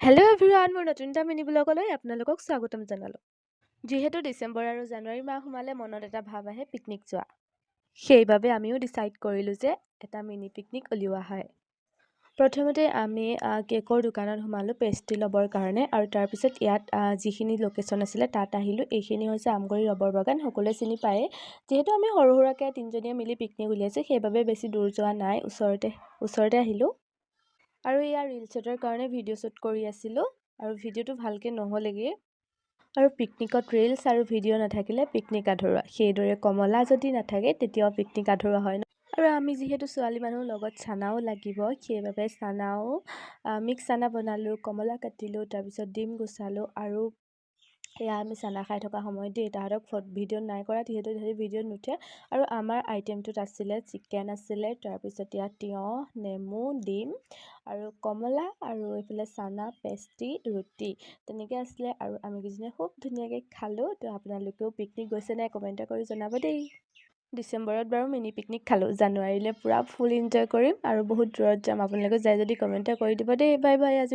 Hello' everyone, মোৰ নতুন এটা মিনি ব্লগলৈ আপোনালোকক স্বাগতম জনালোঁ। যিহেতু ডিচেম্বৰ আৰু জানুৱাৰী মাহ সোমালে মনত এটা ভাৱ আহে পিকনিক যোৱা। সেইবাবে আমিও ডিচাইড কৰিলোঁ যে এটা মিনি পিকনিক উলিওৱা হয়। প্ৰথমতে আমি কেকৰ দোকানত সোমালোঁ পেষ্ট্ৰি ল'বৰ কাৰণে, আৰু তাৰপিছত ইয়াত যিখিনি লোকেশ্যন আছিলে তাত আহিলোঁ। এইখিনি হৈছে আমগুৰি ৰবৰ বাগান, সকলোৱে চিনি পায়েই। যিহেতু আমি সৰু সুৰাকৈ তিনিজনীয়ে মিলি পিকনিক উলিয়াইছোঁ, সেইবাবে বেছি দূৰ যোৱা নাই, ওচৰতে আহিলোঁ। আৰু ইয়াৰ ৰিল শ্বুটৰ কাৰণে ভিডিঅ' শ্বুট কৰি আছিলোঁ, আৰু ভিডিঅ'টো ভালকৈ নহ'লেগৈ। আৰু পিকনিকত ৰিলছ আৰু ভিডিঅ' নাথাকিলে পিকনিক আধৰুৱা। সেইদৰে কমলা যদি নাথাকে তেতিয়াও পিকনিক আধৰুৱা হয় ন। আৰু আমি যিহেতু ছোৱালী মানুহ, লগত চানাও লাগিব, সেইবাবে চানাও মিক্স চানা বনালোঁ, কমলা কাটিলোঁ, তাৰপিছত ডিম গুচালোঁ। আৰু এয়া আমি চানা খাই থকা সময়ত তাহাঁতক ভিডিঅ' নাই কৰা, যিহেতু তাহাঁতি ভিডিঅ'ত নুঠে। আৰু আমাৰ আইটেমটোত আছিলে চিকেন আছিলে, তাৰপিছত ইয়াত তিয়ঁহ, নেমু, ডিম আৰু কমলা, আৰু এইফালে চানা, পেষ্ট্ৰি, ৰুটি তেনেকৈ আছিলে। আৰু আমি কেইজনীয়ে খুব ধুনীয়াকৈ খালোঁ। তো আপোনালোকেও পিকনিক গৈছে নাই কমেণ্ট কৰি জনাব দেই। ডিচেম্বৰত বাৰু মিনি পিকনিক খালোঁ, জানুৱাৰীলৈ পূৰা ফুল এনজয় কৰিম আৰু বহুত দূৰত যাম। আপোনালোকে যায় যদি কমেণ্ট কৰি দিব দেই। Bye bye. আজি